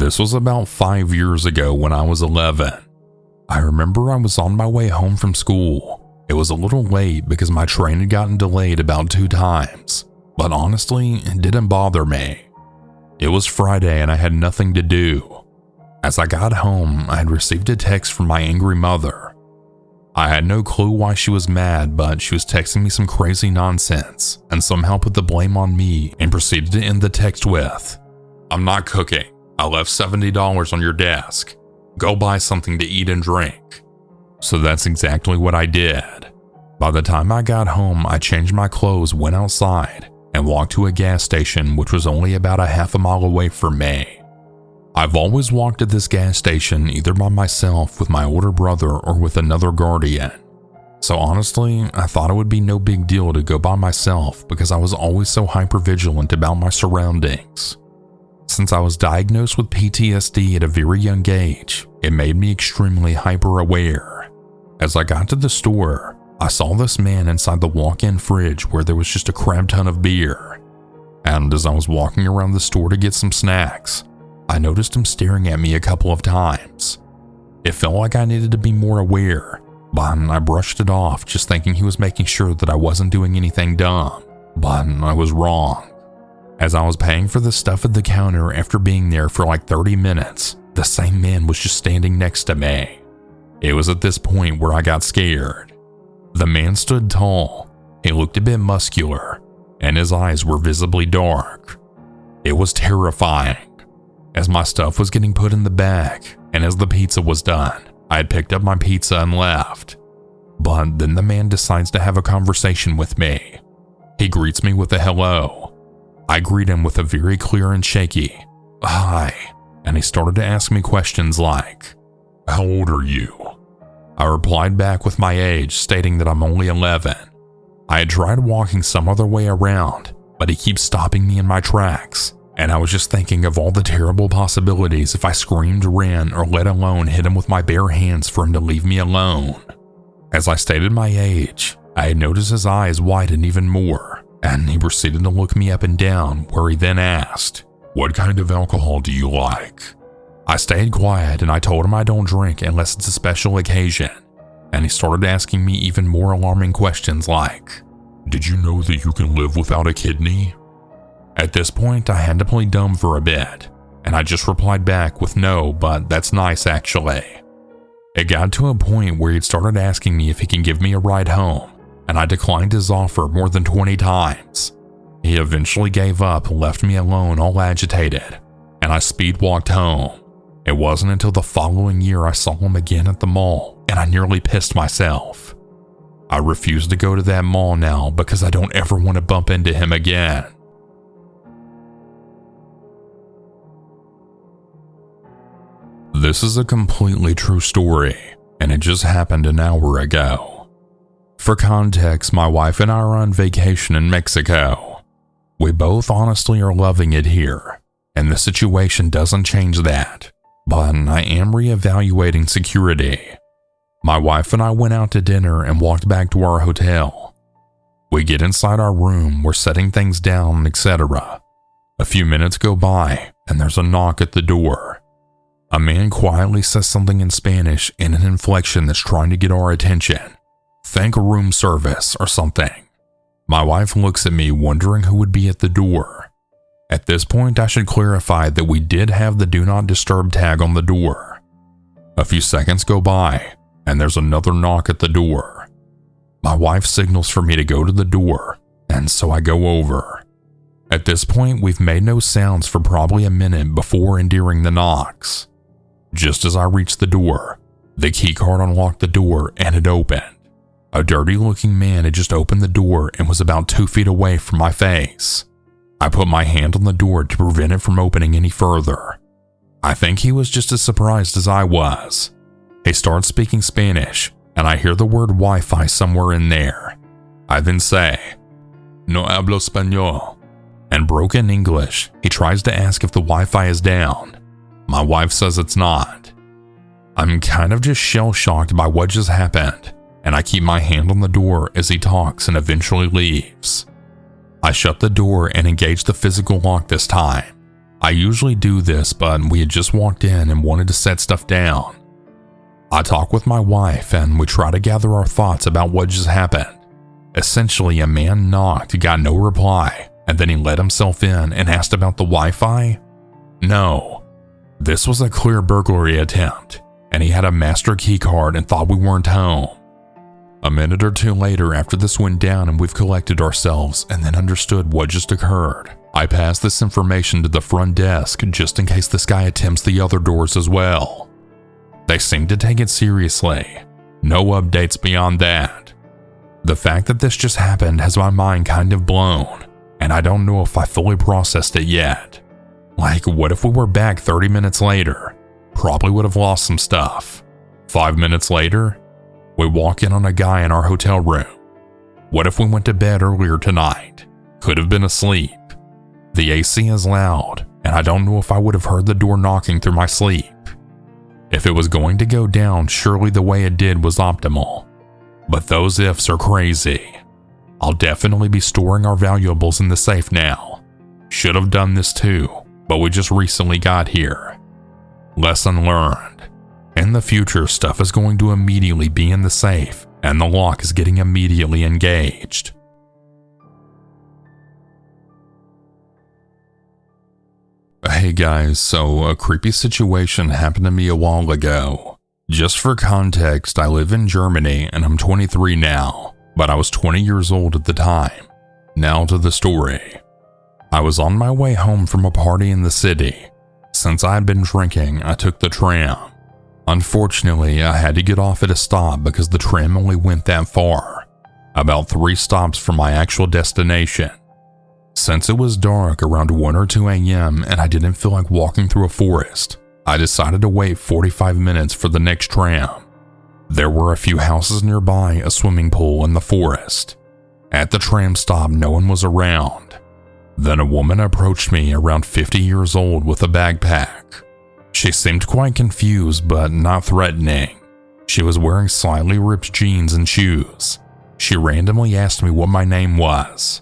This was about 5 years ago when I was 11. I remember I was on my way home from school. It was a little late because my train had gotten delayed about 2 times, but honestly, it didn't bother me. It was Friday and I had nothing to do. As I got home, I had received a text from my angry mother. I had no clue why she was mad, but she was texting me some crazy nonsense and somehow put the blame on me and proceeded to end the text with, "I'm not cooking. I left $70 on your desk. Go buy something to eat and drink." So that's exactly what I did. By the time I got home, I changed my clothes, went outside, and walked to a gas station which was only about a half a mile away from me. I've always walked to this gas station either by myself, with my older brother, or with another guardian. So honestly, I thought it would be no big deal to go by myself because I was always so hypervigilant about my surroundings. Since I was diagnosed with PTSD at a very young age, it made me extremely hyper-aware. As I got to the store, I saw this man inside the walk-in fridge where there was just a crap ton of beer. And as I was walking around the store to get some snacks, I noticed him staring at me a couple of times. It felt like I needed to be more aware, but I brushed it off, just thinking he was making sure that I wasn't doing anything dumb, but I was wrong. As I was paying for the stuff at the counter after being there for like 30 minutes, the same man was just standing next to me. It was at this point where I got scared. The man stood tall, he looked a bit muscular, and his eyes were visibly dark. It was terrifying. As my stuff was getting put in the bag, and as the pizza was done, I had picked up my pizza and left. But then the man decides to have a conversation with me. He greets me with a hello. I greet him with a very clear and shaky, "Hi," and he started to ask me questions like, "How old are you?" I replied back with my age, stating that I'm only 11. I had tried walking some other way around, but he keeps stopping me in my tracks, and I was just thinking of all the terrible possibilities if I screamed, ran, or let alone hit him with my bare hands for him to leave me alone. As I stated my age, I had noticed his eyes widen even more, and he proceeded to look me up and down, where he then asked, "What kind of alcohol do you like?" I stayed quiet and I told him I don't drink unless it's a special occasion, and he started asking me even more alarming questions like, "Did you know that you can live without a kidney?" At this point, I had to play dumb for a bit, and I just replied back with no, but that's nice actually. It got to a point where he'd started asking me if he can give me a ride home, and I declined his offer more than 20 times. He eventually gave up and left me alone, all agitated, and I speed walked home. It wasn't until the following year I saw him again at the mall, and I nearly pissed myself. I refuse to go to that mall now because I don't ever want to bump into him again. This is a completely true story, and it just happened an hour ago. For context, my wife and I are on vacation in Mexico. We both honestly are loving it here, and the situation doesn't change that, but I am reevaluating security. My wife and I went out to dinner and walked back to our hotel. We get inside our room, we're setting things down, etc. A few minutes go by, and there's a knock at the door. A man quietly says something in Spanish in an inflection that's trying to get our attention. Think room service or something. My wife looks at me wondering who would be at the door. At this point, I should clarify that we did have the do not disturb tag on the door. A few seconds go by, and there's another knock at the door. My wife signals for me to go to the door, and so I go over. At this point, we've made no sounds for probably a minute before and during the knocks. Just as I reached the door, the keycard unlocked the door and it opened. A dirty-looking man had just opened the door and was about 2 feet away from my face. I put my hand on the door to prevent it from opening any further. I think he was just as surprised as I was. He starts speaking Spanish, and I hear the word Wi-Fi somewhere in there. I then say, "No hablo español." In broken English, he tries to ask if the Wi-Fi is down. My wife says it's not. I'm kind of just shell-shocked by what just happened, and I keep my hand on the door as he talks and eventually leaves. I shut the door and engage the physical lock this time. I usually do this, but we had just walked in and wanted to set stuff down. I talk with my wife and we try to gather our thoughts about what just happened. Essentially, a man knocked, got no reply, and then he let himself in and asked about the Wi-Fi? No. This was a clear burglary attempt, and he had a master key card and thought we weren't home. A minute or two later after this went down and we've collected ourselves and then understood what just occurred, I passed this information to the front desk just in case this guy attempts the other doors as well. They seem to take it seriously. No updates beyond that. The fact that this just happened has my mind kind of blown, and I don't know if I fully processed it yet. Like, what if we were back 30 minutes later? Probably would have lost some stuff. 5 minutes later, we walk in on a guy in our hotel room. What if we went to bed earlier tonight? Could have been asleep. The AC is loud, and I don't know if I would have heard the door knocking through my sleep. If it was going to go down, surely the way it did was optimal. But those ifs are crazy. I'll definitely be storing our valuables in the safe now. Should have done this too, but we just recently got here. Lesson learned. In the future, stuff is going to immediately be in the safe, and the lock is getting immediately engaged. Hey guys, so a creepy situation happened to me a while ago. Just for context, I live in Germany and I'm 23 now, but I was 20 years old at the time. Now to the story. I was on my way home from a party in the city. Since I had been drinking, I took the tram. Unfortunately, I had to get off at a stop because the tram only went that far, about 3 stops from my actual destination. Since it was dark around 1 or 2 a.m. and I didn't feel like walking through a forest, I decided to wait 45 minutes for the next tram. There were a few houses nearby, a swimming pool, and the forest. At the tram stop, no one was around. Then a woman approached me around 50 years old with a backpack. She seemed quite confused but not threatening. She was wearing slightly ripped jeans and shoes. She randomly asked me what my name was.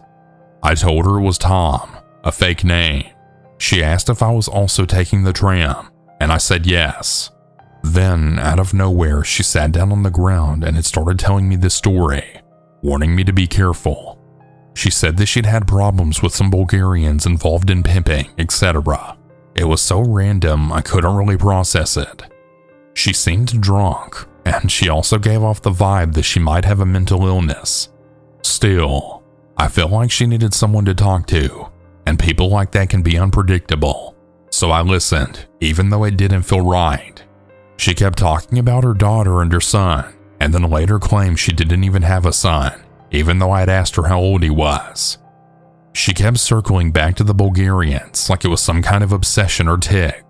I told her it was Tom, a fake name. She asked if I was also taking the tram, and I said yes. Then, out of nowhere, she sat down on the ground and had started telling me this story, warning me to be careful. She said that she'd had problems with some Bulgarians involved in pimping, etc. It was so random I couldn't really process it. She seemed drunk, and she also gave off the vibe that she might have a mental illness. Still, I felt like she needed someone to talk to, and people like that can be unpredictable. So I listened, even though it didn't feel right. She kept talking about her daughter and her son, and then later claimed she didn't even have a son, even though I had asked her how old he was. She kept circling back to the Bulgarians like it was some kind of obsession or tic.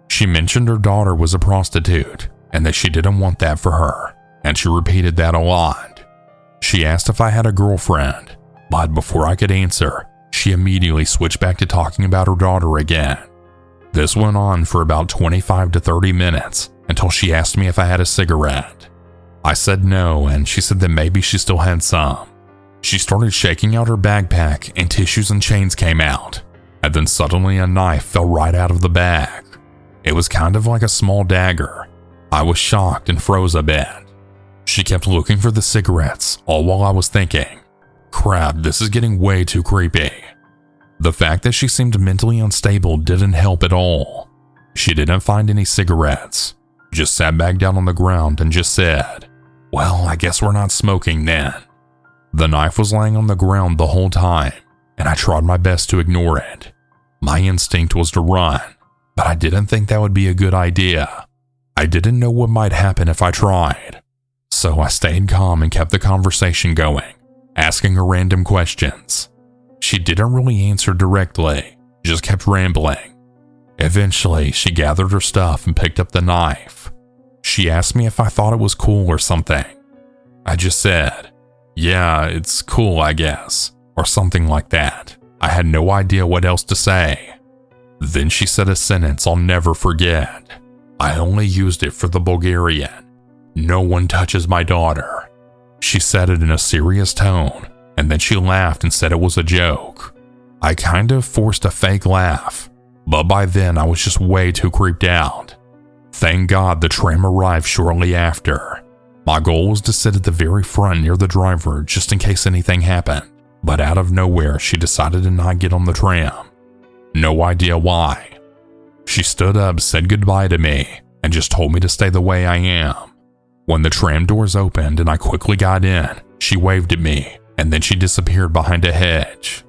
She mentioned her daughter was a prostitute, and that she didn't want that for her, and she repeated that a lot. She asked if I had a girlfriend, but before I could answer, she immediately switched back to talking about her daughter again. This went on for about 25 to 30 minutes until she asked me if I had a cigarette. I said no, and she said that maybe she still had some. She started shaking out her backpack and tissues and chains came out, and then suddenly a knife fell right out of the bag. It was kind of like a small dagger. I was shocked and froze a bit. She kept looking for the cigarettes, all while I was thinking, crap, this is getting way too creepy. The fact that she seemed mentally unstable didn't help at all. She didn't find any cigarettes, just sat back down on the ground and just said, well, I guess we're not smoking then. The knife was laying on the ground the whole time, and I tried my best to ignore it. My instinct was to run, but I didn't think that would be a good idea. I didn't know what might happen if I tried. So I stayed calm and kept the conversation going, asking her random questions. She didn't really answer directly, just kept rambling. Eventually, she gathered her stuff and picked up the knife. She asked me if I thought it was cool or something. I just said, yeah, it's cool, I guess, or something like that. I had no idea what else to say. Then she said a sentence I'll never forget. I only used it for the Bulgarian. No one touches my daughter. She said it in a serious tone, and then she laughed and said it was a joke. I kind of forced a fake laugh, But by then I was just way too creeped out. Thank God the tram arrived shortly after. My goal was to sit at the very front near the driver just in case anything happened, but out of nowhere she decided to not get on the tram. No idea why. She stood up, said goodbye to me, and just told me to stay the way I am. When the tram doors opened and I quickly got in, she waved at me, and then she disappeared behind a hedge.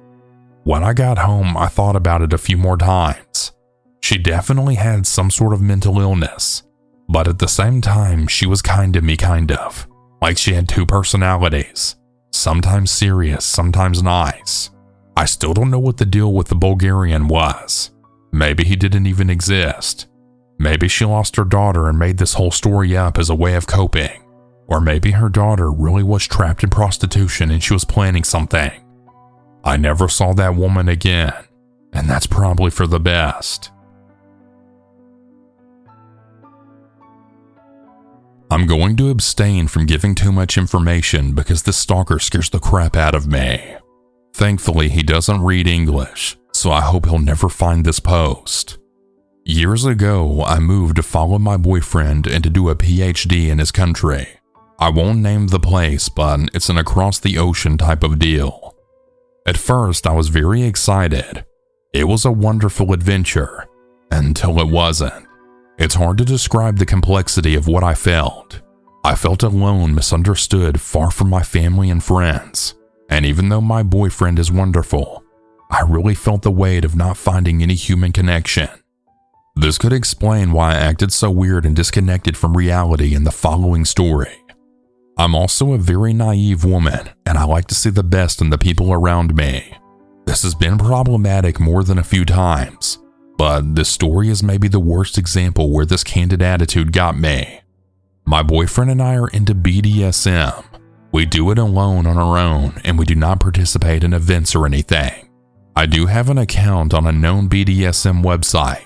When I got home, I thought about it a few more times. She definitely had some sort of mental illness, but at the same time, she was kind to me, kind of. Like she had two personalities, sometimes serious, sometimes nice. I still don't know what the deal with the Bulgarian was. Maybe he didn't even exist. Maybe she lost her daughter and made this whole story up as a way of coping. Or maybe her daughter really was trapped in prostitution and she was planning something. I never saw that woman again, and that's probably for the best. I'm going to abstain from giving too much information because this stalker scares the crap out of me. Thankfully, he doesn't read English, so I hope he'll never find this post. Years ago, I moved to follow my boyfriend and to do a PhD in his country. I won't name the place, but it's an across-the-ocean type of deal. At first, I was very excited. It was a wonderful adventure, until it wasn't. It's hard to describe the complexity of what I felt. I felt alone, misunderstood, far from my family and friends. And even though my boyfriend is wonderful, I really felt the weight of not finding any human connection. This could explain why I acted so weird and disconnected from reality in the following story. I'm also a very naive woman, and I like to see the best in the people around me. This has been problematic more than a few times, but this story is maybe the worst example where this candid attitude got me. My boyfriend and I are into BDSM. We do it alone on our own, and we do not participate in events or anything. I do have an account on a known BDSM website.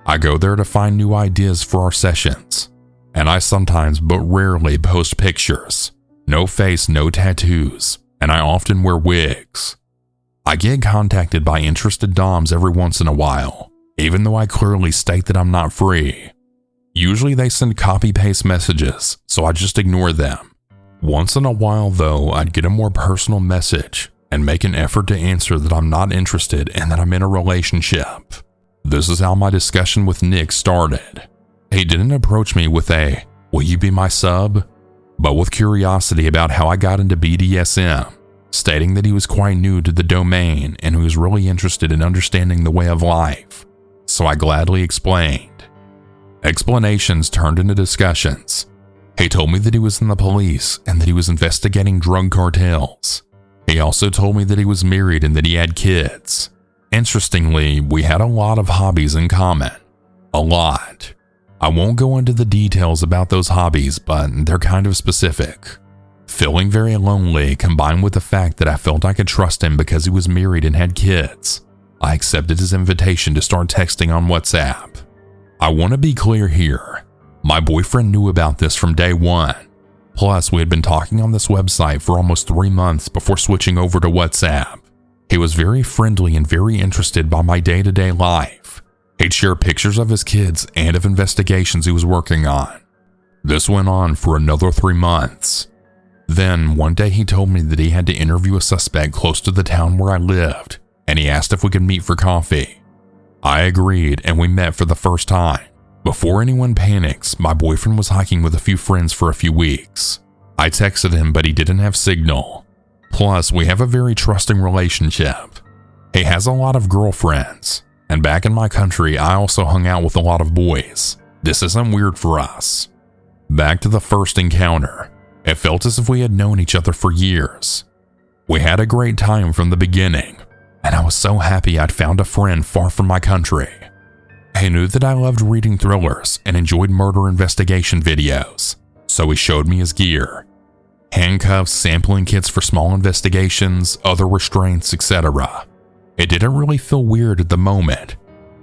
I go there to find new ideas for our sessions, and I sometimes but rarely post pictures. No face, no tattoos, and I often wear wigs. I get contacted by interested doms every once in a while, even though I clearly state that I'm not free. Usually they send copy-paste messages, so I just ignore them. Once in a while though, I'd get a more personal message and make an effort to answer that I'm not interested and that I'm in a relationship. This is how my discussion with Nick started. He didn't approach me with a, "Will you be my sub?" but with curiosity about how I got into BDSM, stating that he was quite new to the domain and he was really interested in understanding the way of life. So I gladly explained. Explanations turned into discussions. He told me that he was in the police and that he was investigating drug cartels. He also told me that he was married and that he had kids. Interestingly, we had a lot of hobbies in common. A lot. I won't go into the details about those hobbies, but they're kind of specific. Feeling very lonely, combined with the fact that I felt I could trust him because he was married and had kids, I accepted his invitation to start texting on WhatsApp. I want to be clear here. My boyfriend knew about this from day one. Plus, we had been talking on this website for almost 3 months before switching over to WhatsApp. He was very friendly and very interested by my day-to-day life. He'd share pictures of his kids and of investigations he was working on. This went on for another 3 months. Then, one day he told me that he had to interview a suspect close to the town where I lived, and he asked if we could meet for coffee. I agreed, and we met for the first time. Before anyone panics, my boyfriend was hiking with a few friends for a few weeks. I texted him, but he didn't have signal. Plus, we have a very trusting relationship. He has a lot of girlfriends, and back in my country, I also hung out with a lot of boys. This isn't weird for us. Back to the first encounter. It felt as if we had known each other for years. We had a great time from the beginning, and I was so happy I'd found a friend far from my country. He knew that I loved reading thrillers and enjoyed murder investigation videos, so he showed me his gear. Handcuffs, sampling kits for small investigations, other restraints, etc. It didn't really feel weird at the moment,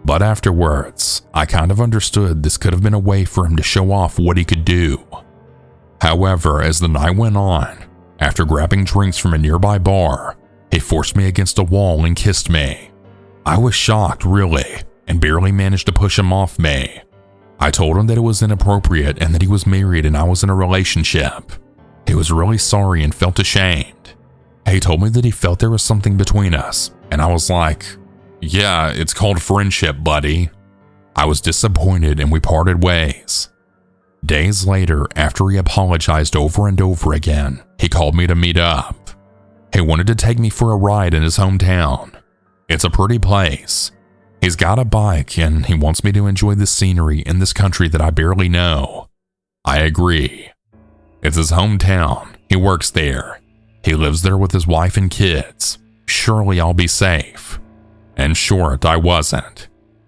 but afterwards, I kind of understood this could have been a way for him to show off what he could do. However, as the night went on, after grabbing drinks from a nearby bar, he forced me against a wall and kissed me. I was shocked, really, and barely managed to push him off me. I told him that it was inappropriate and that he was married and I was in a relationship. He was really sorry and felt ashamed. He told me that he felt there was something between us, and I was like, yeah, it's called friendship, buddy. I was disappointed and we parted ways. Days later, after he apologized over and over again, he called me to meet up. He wanted to take me for a ride in his hometown. It's a pretty place. He's got a bike and he wants me to enjoy the scenery in this country that I barely know. I agree. It's his hometown. He works there. He lives there with his wife and kids. Surely I'll be safe. In short, I wasn't.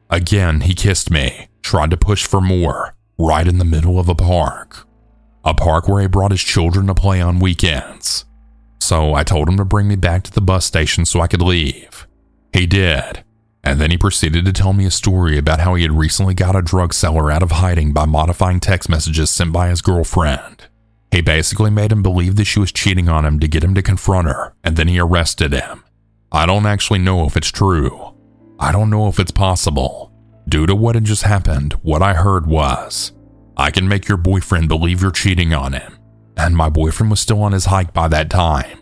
Again, he kissed me, tried to push for more, right in the middle of a park. A park where he brought his children to play on weekends. So I told him to bring me back to the bus station so I could leave. He did, and then he proceeded to tell me a story about how he had recently got a drug seller out of hiding by modifying text messages sent by his girlfriend. He basically made him believe that she was cheating on him to get him to confront her, and then he arrested him. I don't actually know if it's true. I don't know if it's possible. Due to what had just happened, what I heard was, I can make your boyfriend believe you're cheating on him. And my boyfriend was still on his hike by that time.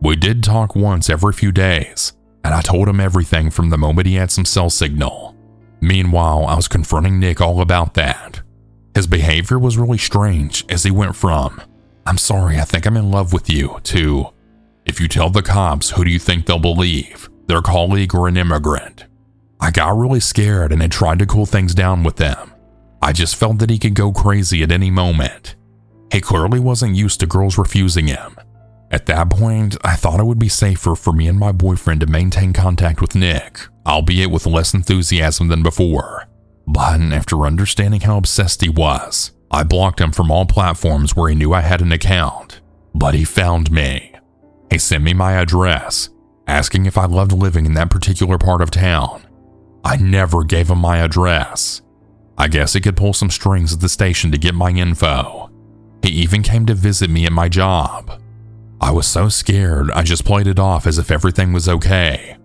We did talk once every few days, and I told him everything from the moment he had some cell signal. Meanwhile, I was confronting Nick all about that. His behavior was really strange as he went from, I'm sorry, I think I'm in love with you, to, if you tell the cops, who do you think they'll believe? Their colleague or an immigrant? I got really scared and had tried to cool things down with them. I just felt that he could go crazy at any moment. He clearly wasn't used to girls refusing him. At that point, I thought it would be safer for me and my boyfriend to maintain contact with Nick, albeit with less enthusiasm than before. But after understanding how obsessed he was, I blocked him from all platforms where he knew I had an account. But he found me. He sent me my address, asking if I loved living in that particular part of town. I never gave him my address. I guess he could pull some strings at the station to get my info. He even came to visit me at my job. I was so scared, I just played it off as if everything was okay.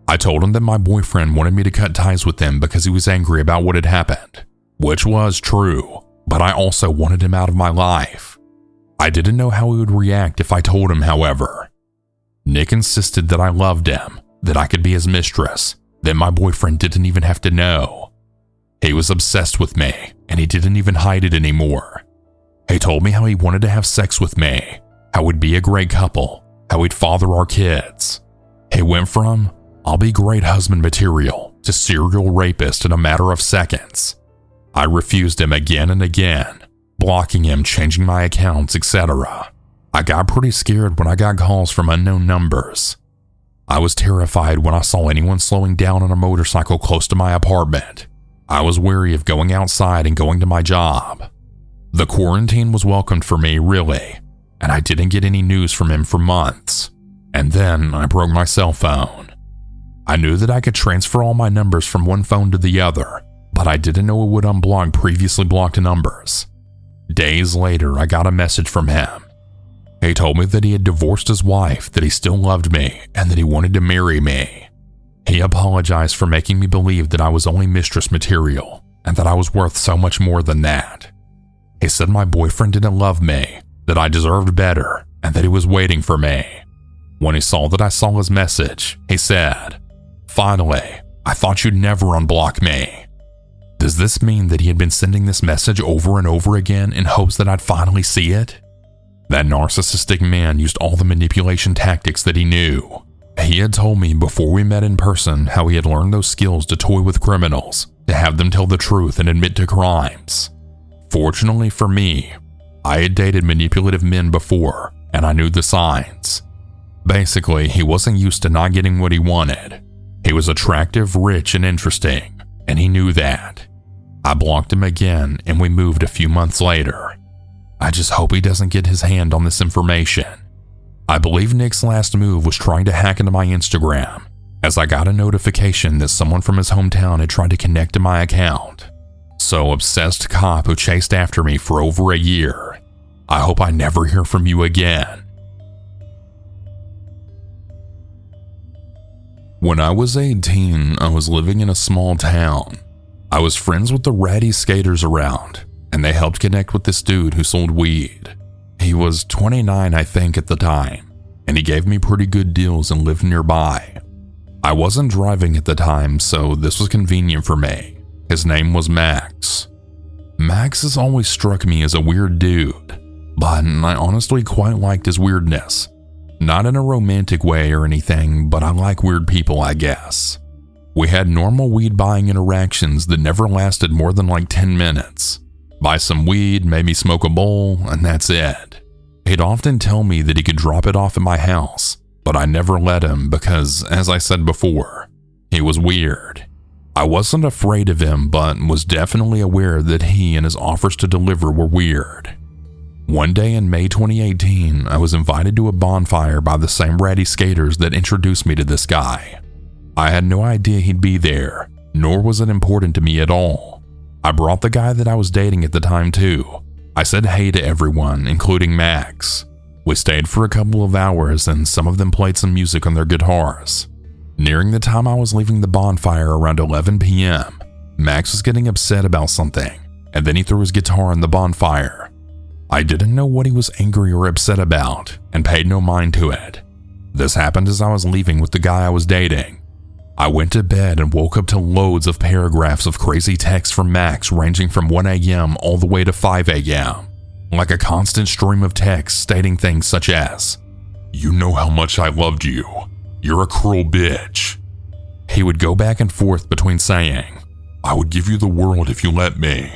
I told him that my boyfriend wanted me to cut ties with him because he was angry about what had happened, which was true, but I also wanted him out of my life. I didn't know how he would react if I told him, however. Nick insisted that I loved him, that I could be his mistress, that my boyfriend didn't even have to know. He was obsessed with me, and he didn't even hide it anymore. He told me how he wanted to have sex with me, how we'd be a great couple, how we'd father our kids. He went from, I'll be great husband material, to serial rapist in a matter of seconds. I refused him again and again, blocking him, changing my accounts, etc. I got pretty scared when I got calls from unknown numbers. I was terrified when I saw anyone slowing down on a motorcycle close to my apartment. I was wary of going outside and going to my job. The quarantine was welcomed for me, really, and I didn't get any news from him for months. And then I broke my cell phone. I knew that I could transfer all my numbers from one phone to the other, but I didn't know it would unblock previously blocked numbers. Days later, I got a message from him. He told me that he had divorced his wife, that he still loved me, and that he wanted to marry me. He apologized for making me believe that I was only mistress material, and that I was worth so much more than that. He said my boyfriend didn't love me, that I deserved better, and that he was waiting for me. When he saw that I saw his message, he said, "Finally, I thought you'd never unblock me." Does this mean that he had been sending this message over and over again in hopes that I'd finally see it? That narcissistic man used all the manipulation tactics that he knew. He had told me before we met in person how he had learned those skills to toy with criminals, to have them tell the truth and admit to crimes. Fortunately for me, I had dated manipulative men before, and I knew the signs. Basically, he wasn't used to not getting what he wanted. He was attractive, rich, and interesting, and he knew that. I blocked him again, and we moved a few months later. I just hope he doesn't get his hand on this information. I believe Nick's last move was trying to hack into my Instagram, as I got a notification that someone from his hometown had tried to connect to my account. So, obsessed cop who chased after me for over a year, I hope I never hear from you again. When I was 18, I was living in a small town. I was friends with the ratty skaters around, and they helped connect with this dude who sold weed. He was 29, I think, at the time, and he gave me pretty good deals and lived nearby. I wasn't driving at the time, so this was convenient for me. His name was Max. Max has always struck me as a weird dude, but I honestly quite liked his weirdness. Not in a romantic way or anything, but I like weird people, I guess. We had normal weed buying interactions that never lasted more than like 10 minutes. Buy some weed, maybe smoke a bowl, and that's it. He'd often tell me that he could drop it off at my house, but I never let him because, as I said before, he was weird. I wasn't afraid of him, but was definitely aware that he and his offers to deliver were weird. One day in May 2018, I was invited to a bonfire by the same ratty skaters that introduced me to this guy. I had no idea he'd be there, nor was it important to me at all. I brought the guy that I was dating at the time too. I said hey to everyone, including Max. We stayed for a couple of hours and some of them played some music on their guitars. Nearing the time I was leaving the bonfire around 11 p.m., Max was getting upset about something, and then he threw his guitar in the bonfire. I didn't know what he was angry or upset about, and paid no mind to it. This happened as I was leaving with the guy I was dating. I went to bed and woke up to loads of paragraphs of crazy texts from Max ranging from 1 a.m. all the way to 5 a.m. Like a constant stream of texts stating things such as, "You know how much I loved you. You're a cruel bitch." He would go back and forth between saying, "I would give you the world if you let me.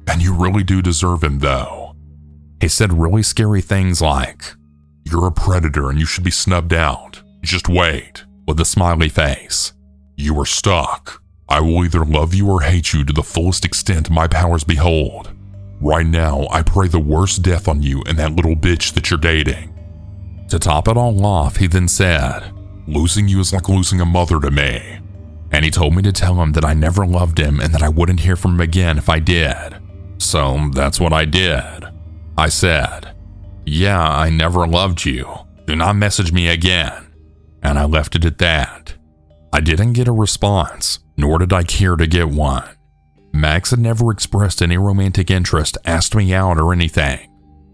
And you really do deserve him though." He said really scary things like, "You're a predator and you should be snubbed out. Just wait," with a smiley face. "You are stuck. I will either love you or hate you to the fullest extent my powers behold. Right now, I pray the worst death on you and that little bitch that you're dating." To top it all off, he then said, "Losing you is like losing a mother to me." And he told me to tell him that I never loved him and that I wouldn't hear from him again if I did. So that's what I did. I said, "Yeah, I never loved you. Do not message me again." And I left it at that. I didn't get a response, nor did I care to get one. Max had never expressed any romantic interest, asked me out, or anything.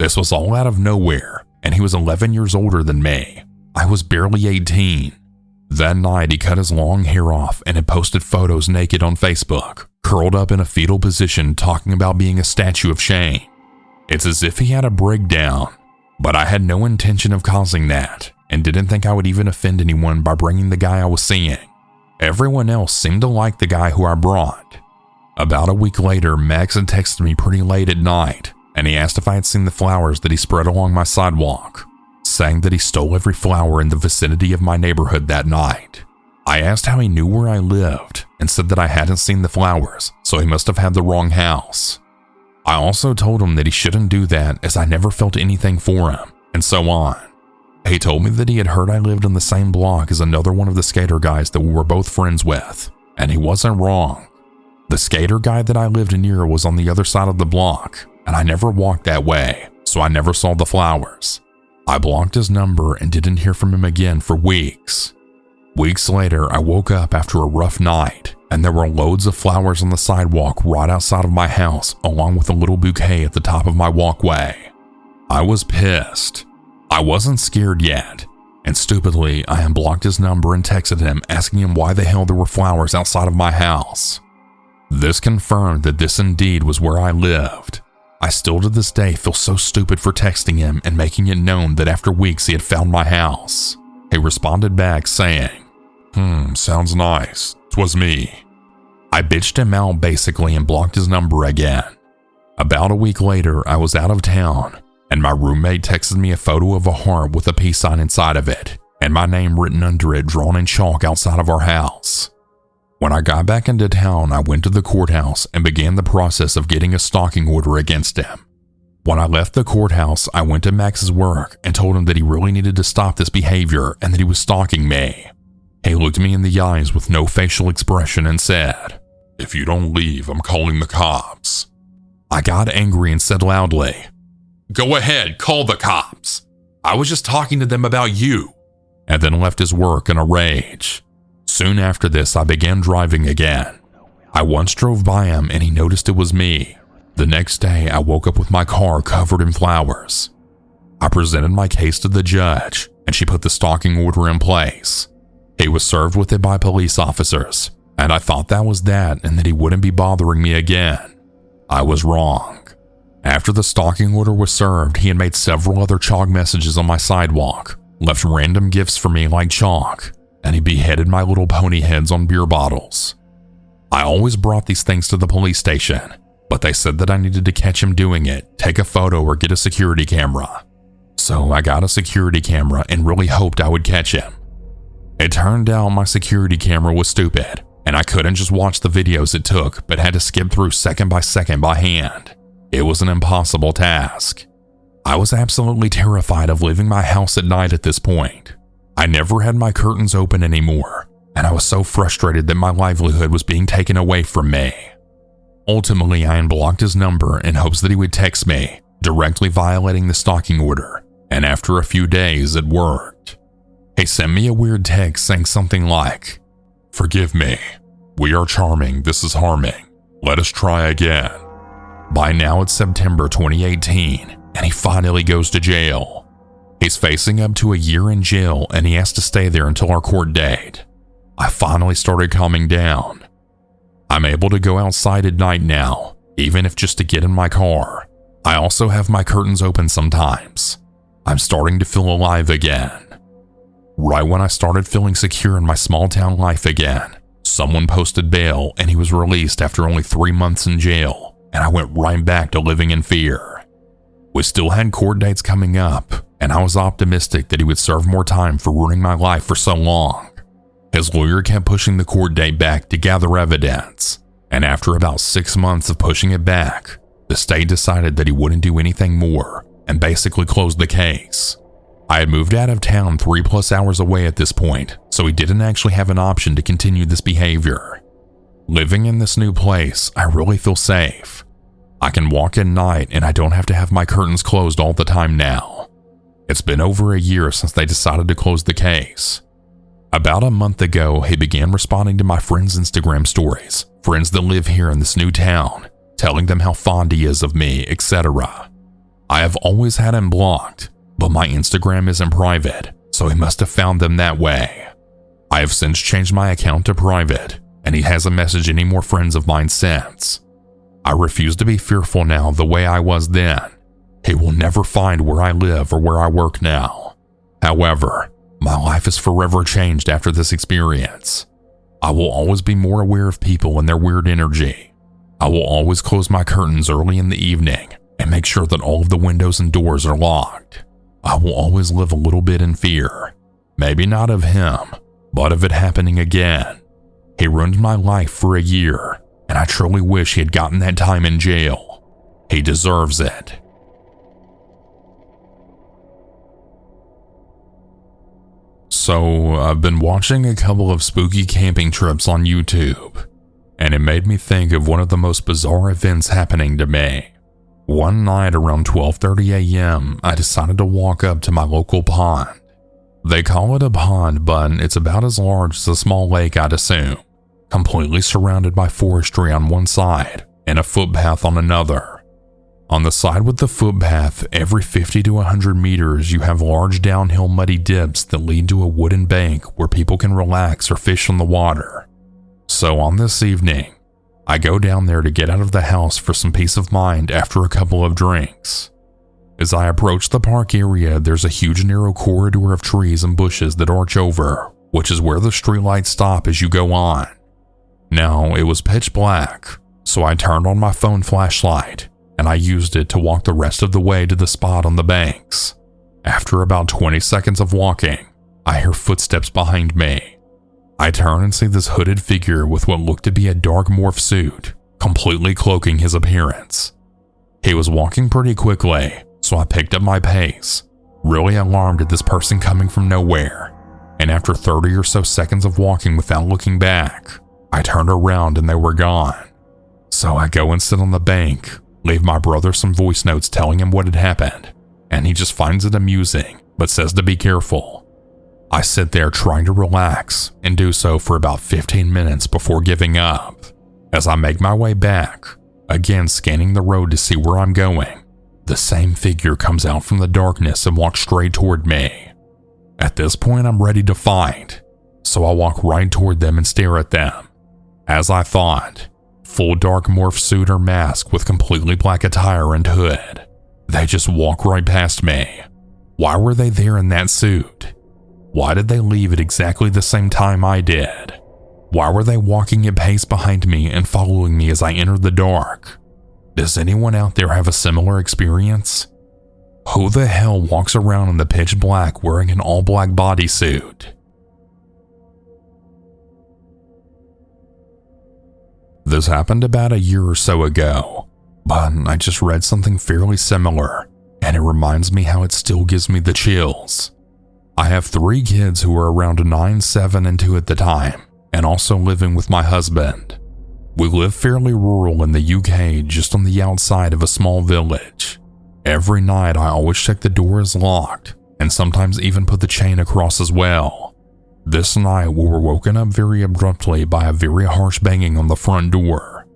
This was all out of nowhere, and he was 11 years older than me. I was barely 18. That night, he cut his long hair off and had posted photos naked on Facebook, curled up in a fetal position talking about being a statue of shame. It's as if he had a breakdown, but I had no intention of causing that and didn't think I would even offend anyone by bringing the guy I was seeing. Everyone else seemed to like the guy who I brought. About a week later, Max had texted me pretty late at night, and he asked if I had seen the flowers that he spread along my sidewalk, saying that he stole every flower in the vicinity of my neighborhood that night. I asked how he knew where I lived and said that I hadn't seen the flowers, so he must have had the wrong house. I also told him that he shouldn't do that as I never felt anything for him, and so on. He told me that he had heard I lived on the same block as another one of the skater guys that we were both friends with, and he wasn't wrong. The skater guy that I lived near was on the other side of the block, and I never walked that way, so I never saw the flowers. I blocked his number and didn't hear from him again for weeks. Weeks later, I woke up after a rough night, and there were loads of flowers on the sidewalk right outside of my house, along with a little bouquet at the top of my walkway. I was pissed. I wasn't scared yet, and stupidly, I unblocked his number and texted him asking him why the hell there were flowers outside of my house. This confirmed that this indeed was where I lived. I still to this day feel so stupid for texting him and making it known that after weeks he had found my house. He responded back saying, "Sounds nice. 'Twas me." I bitched him out basically and blocked his number again. About a week later, I was out of town, and my roommate texted me a photo of a heart with a peace sign inside of it, and my name written under it drawn in chalk outside of our house. When I got back into town, I went to the courthouse and began the process of getting a stalking order against him. When I left the courthouse, I went to Max's work and told him that he really needed to stop this behavior and that he was stalking me. He looked me in the eyes with no facial expression and said, "If you don't leave, I'm calling the cops." I got angry and said loudly, "Go ahead, call the cops. I was just talking to them about you," and then left his work in a rage. Soon after this, I began driving again. I once drove by him and he noticed it was me. The next day, I woke up with my car covered in flowers. I presented my case to the judge and she put the stalking order in place. He was served with it by police officers, and I thought that was that and that he wouldn't be bothering me again. I was wrong. After the stalking order was served, he had made several other chalk messages on my sidewalk, left random gifts for me like chalk, and he beheaded my little pony heads on beer bottles. I always brought these things to the police station, but they said that I needed to catch him doing it, take a photo, or get a security camera. So I got a security camera and really hoped I would catch him. It turned out my security camera was stupid, and I couldn't just watch the videos it took, but had to skip through second by second by hand. It was an impossible task. I was absolutely terrified of leaving my house at night at this point. I never had my curtains open anymore, and I was so frustrated that my livelihood was being taken away from me. Ultimately, I unblocked his number in hopes that he would text me, directly violating the stalking order, and after a few days, it worked. He sent me a weird text saying something like, "Forgive me. We are charming. This is harming. Let us try again." By now, it's September 2018, and he finally goes to jail. He's facing up to a year in jail, and he has to stay there until our court date. I finally started calming down. I'm able to go outside at night now, even if just to get in my car. I also have my curtains open sometimes. I'm starting to feel alive again. Right when I started feeling secure in my small town life again, someone posted bail and he was released after only 3 months in jail, and I went right back to living in fear. We still had court dates coming up, and I was optimistic that he would serve more time for ruining my life for so long. His lawyer kept pushing the court date back to gather evidence, and after about 6 months of pushing it back, the state decided that he wouldn't do anything more and basically closed the case. I had moved out of town 3+ hours away at this point, so he didn't actually have an option to continue this behavior. Living in this new place, I really feel safe. I can walk at night and I don't have to have my curtains closed all the time now. It's been over a year since they decided to close the case. About a month ago, he began responding to my friends' Instagram stories, friends that live here in this new town, telling them how fond he is of me, etc. I have always had him blocked, but my Instagram isn't private, so he must have found them that way. I have since changed my account to private, and he hasn't messaged any more friends of mine since. I refuse to be fearful now the way I was then. He will never find where I live or where I work now. However, my life is forever changed after this experience. I will always be more aware of people and their weird energy. I will always close my curtains early in the evening and make sure that all of the windows and doors are locked. I will always live a little bit in fear. Maybe not of him, but of it happening again. He ruined my life for a year, and I truly wish he had gotten that time in jail. He deserves it. So, I've been watching a couple of spooky camping trips on YouTube, and it made me think of one of the most bizarre events happening to me. One night around 12:30 a.m., I decided to walk up to my local pond. They call it a pond, but it's about as large as a small lake, I'd assume, completely surrounded by forestry on one side and a footpath on another. On the side with the footpath, every 50 to 100 meters, you have large downhill muddy dips that lead to a wooden bank where people can relax or fish in the water. So on this evening, I go down there to get out of the house for some peace of mind after a couple of drinks. As I approach the park area, there's a huge narrow corridor of trees and bushes that arch over, which is where the streetlights stop as you go on. Now, it was pitch black, so I turned on my phone flashlight, and I used it to walk the rest of the way to the spot on the banks. After about 20 seconds of walking, I hear footsteps behind me. I turn and see this hooded figure with what looked to be a dark morph suit, completely cloaking his appearance. He was walking pretty quickly, so I picked up my pace, really alarmed at this person coming from nowhere, and after 30 or so seconds of walking without looking back, I turned around and they were gone. So I go and sit on the bank, leave my brother some voice notes telling him what had happened, and he just finds it amusing, but says to be careful. I sit there trying to relax and do so for about 15 minutes before giving up. As I make my way back, again scanning the road to see where I'm going, the same figure comes out from the darkness and walks straight toward me. At this point, I'm ready to fight, so I walk right toward them and stare at them. As I thought, full dark morph suit or mask with completely black attire and hood. They just walk right past me. Why were they there in that suit? Why did they leave at exactly the same time I did? Why were they walking at pace behind me and following me as I entered the dark? Does anyone out there have a similar experience? Who the hell walks around in the pitch black wearing an all-black bodysuit? This happened about a year or so ago, but I just read something fairly similar, and it reminds me how it still gives me the chills. I have 3 kids who are around 9, 7, and 2 at the time, and also living with my husband. We live fairly rural in the UK, just on the outside of a small village. Every night I always check the door is locked, and sometimes even put the chain across as well. This night we were woken up very abruptly by a very harsh banging on the front door.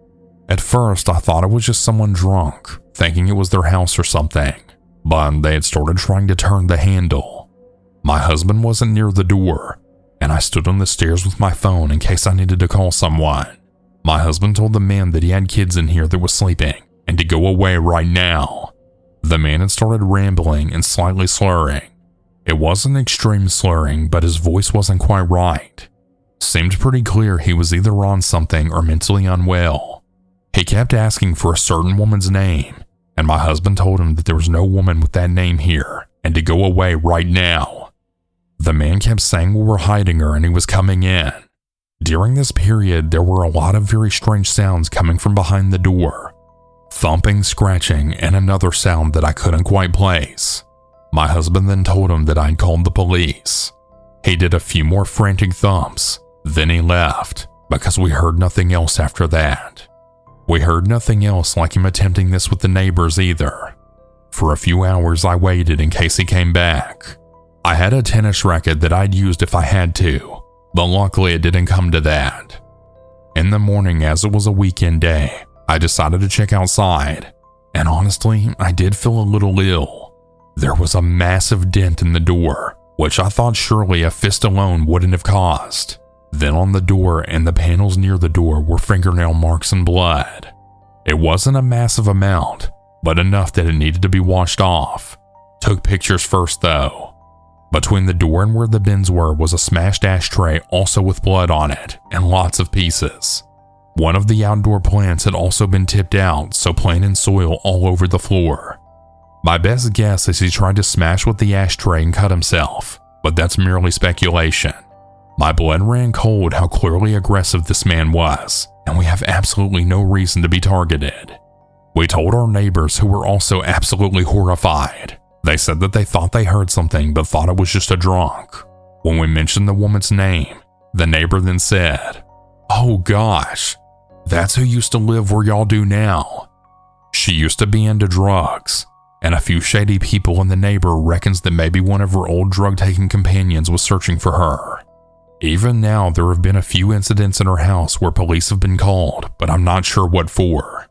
At first I thought it was just someone drunk, thinking it was their house or something, but they had started trying to turn the handle. My husband wasn't near the door, and I stood on the stairs with my phone in case I needed to call someone. My husband told the man that he had kids in here that was sleeping and to go away right now. The man had started rambling and slightly slurring. It wasn't extreme slurring, but his voice wasn't quite right. Seemed pretty clear he was either on something or mentally unwell. He kept asking for a certain woman's name, and my husband told him that there was no woman with that name here and to go away right now. The man kept saying we were hiding her and he was coming in. During this period, there were a lot of very strange sounds coming from behind the door. Thumping, scratching, and another sound that I couldn't quite place. My husband then told him that I'd called the police. He did a few more frantic thumps, then he left, because we heard nothing else after that. We heard nothing else like him attempting this with the neighbors either. For a few hours I waited in case he came back. I had a tennis racket that I'd used if I had to, but luckily it didn't come to that. In the morning, as it was a weekend day, I decided to check outside, and honestly, I did feel a little ill. There was a massive dent in the door, which I thought surely a fist alone wouldn't have caused. Then on the door and the panels near the door were fingernail marks and blood. It wasn't a massive amount, but enough that it needed to be washed off. Took pictures first though. Between the door and where the bins were was a smashed ashtray also with blood on it and lots of pieces. One of the outdoor plants had also been tipped out, so plant and soil all over the floor. My best guess is he tried to smash with the ashtray and cut himself, but that's merely speculation. My blood ran cold how clearly aggressive this man was, and we have absolutely no reason to be targeted. We told our neighbors, who were also absolutely horrified. They said that they thought they heard something but thought it was just a drunk. When we mentioned the woman's name, the neighbor then said, "Oh gosh, that's who used to live where y'all do now. She used to be into drugs, and a few shady people in the neighbor reckons that maybe one of her old drug-taking companions was searching for her. Even now, there have been a few incidents in her house where police have been called, but I'm not sure what for.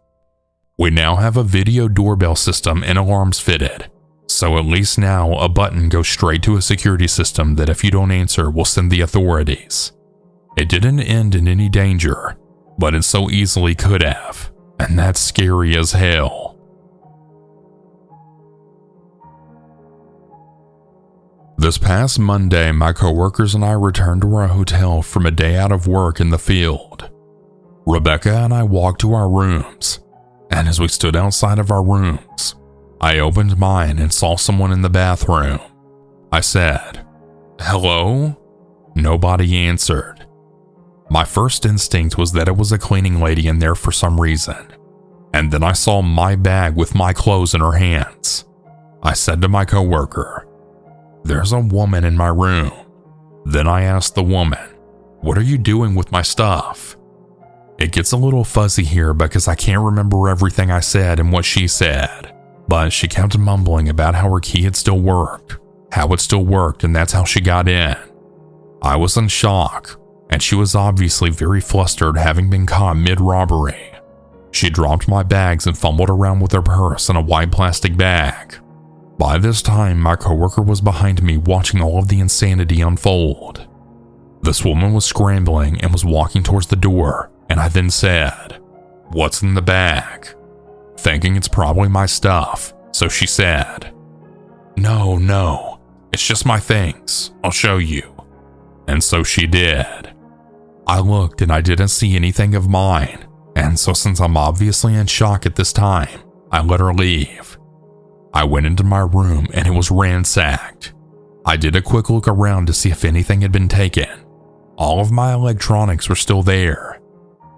We now have a video doorbell system and alarms fitted, so at least now a button goes straight to a security system that if you don't answer will send the authorities. It didn't end in any danger, but it so easily could have, and that's scary as hell." This past Monday, my coworkers and I returned to our hotel from a day out of work in the field. Rebecca and I walked to our rooms, and as we stood outside of our rooms, I opened mine and saw someone in the bathroom. I said, "Hello?" Nobody answered. My first instinct was that it was a cleaning lady in there for some reason, and then I saw my bag with my clothes in her hands. I said to my coworker, "There's a woman in my room." Then I asked the woman, "What are you doing with my stuff?" It gets a little fuzzy here because I can't remember everything I said and what she said, but she kept mumbling about how her key had still worked, how it still worked, and that's how she got in. I was in shock, and she was obviously very flustered having been caught mid-robbery. She dropped my bags and fumbled around with her purse and a white plastic bag. By this time, my coworker was behind me watching all of the insanity unfold. This woman was scrambling and was walking towards the door, and I then said, "What's in the bag?" Thinking it's probably my stuff, so she said, No, it's just my things. I'll show you." And so she did. I looked and I didn't see anything of mine, and so since I'm obviously in shock at this time, I let her leave. I went into my room and it was ransacked. I did a quick look around to see if anything had been taken. All of my electronics were still there.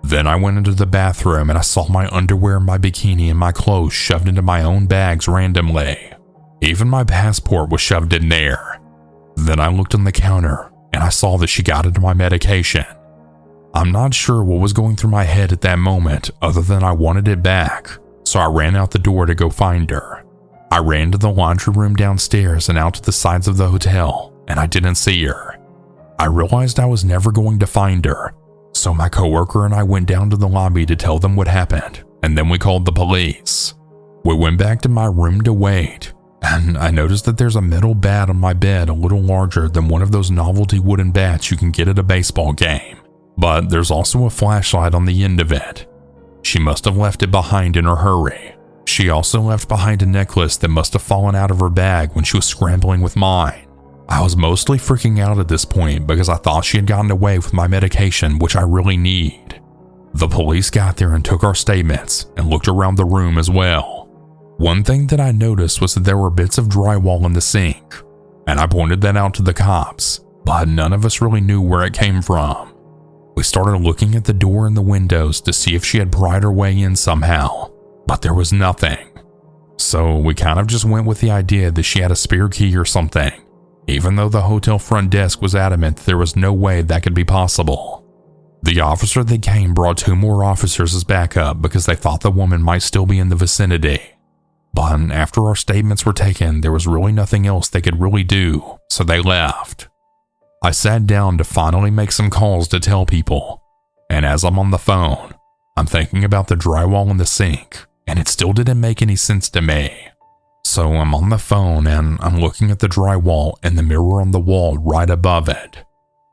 Then I went into the bathroom and I saw my underwear, my bikini, and my clothes shoved into my own bags randomly. Even my passport was shoved in there. Then I looked on the counter and I saw that she got into my medication. I'm not sure what was going through my head at that moment other than I wanted it back, so I ran out the door to go find her. I ran to the laundry room downstairs and out to the sides of the hotel, and I didn't see her. I realized I was never going to find her, so my coworker and I went down to the lobby to tell them what happened, and then we called the police. We went back to my room to wait, and I noticed that there's a metal bat on my bed a little larger than one of those novelty wooden bats you can get at a baseball game, but there's also a flashlight on the end of it. She must have left it behind in her hurry. She also left behind a necklace that must have fallen out of her bag when she was scrambling with mine. I was mostly freaking out at this point because I thought she had gotten away with my medication, which I really need. The police got there and took our statements and looked around the room as well. One thing that I noticed was that there were bits of drywall in the sink, and I pointed that out to the cops, but none of us really knew where it came from. We started looking at the door and the windows to see if she had pried her way in somehow, but there was nothing. So we kind of just went with the idea that she had a spare key or something, even though the hotel front desk was adamant that there was no way that could be possible. The officer that came brought 2 more officers as backup because they thought the woman might still be in the vicinity. But after our statements were taken, there was really nothing else they could really do, so they left. I sat down to finally make some calls to tell people, and as I'm on the phone, I'm thinking about the drywall in the sink, and it still didn't make any sense to me. So I'm on the phone and I'm looking at the drywall and the mirror on the wall right above it.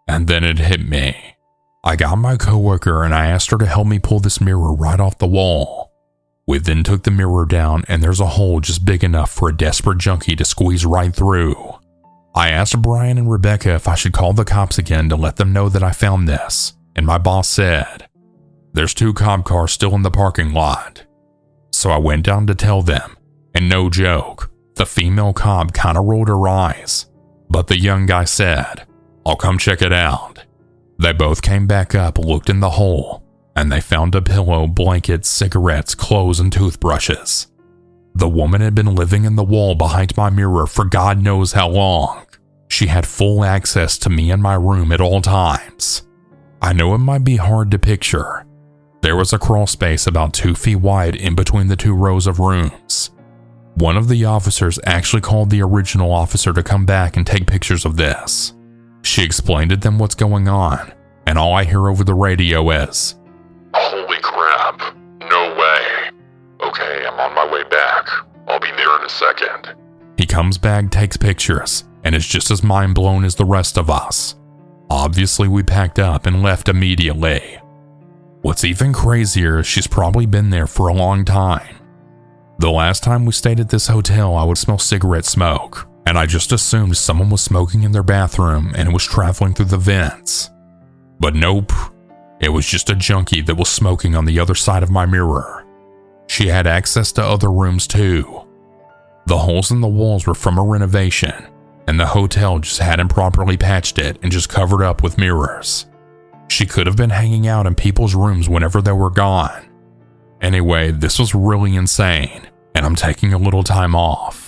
And then it hit me. I got my coworker and I asked her to help me pull this mirror right off the wall. We then took the mirror down and there's a hole just big enough for a desperate junkie to squeeze right through. I asked Brian and Rebecca if I should call the cops again to let them know that I found this, and my boss said, "There's 2 cop cars still in the parking lot." So I went down to tell them, and no joke, the female cop kind of rolled her eyes, but the young guy said, "I'll come check it out." They both came back up, looked in the hole, and they found a pillow, blankets, cigarettes, clothes, and toothbrushes. The woman had been living in the wall behind my mirror for God knows how long. She had full access to me and my room at all times. I know it might be hard to picture. There was a crawl space about 2 feet wide in between the 2 rows of rooms. One of the officers actually called the original officer to come back and take pictures of this. She explained to them what's going on, and all I hear over the radio is, "Holy crap, no way. Okay, I'm on my way back. I'll be there in a second." He comes back, takes pictures, and is just as mind blown as the rest of us. Obviously, we packed up and left immediately. What's even crazier is she's probably been there for a long time. The last time we stayed at this hotel, I would smell cigarette smoke, and I just assumed someone was smoking in their bathroom and it was traveling through the vents. But nope, it was just a junkie that was smoking on the other side of my mirror. She had access to other rooms too. The holes in the walls were from a renovation, and the hotel just hadn't properly patched it and just covered up with mirrors. She could have been hanging out in people's rooms whenever they were gone. Anyway, this was really insane, and I'm taking a little time off.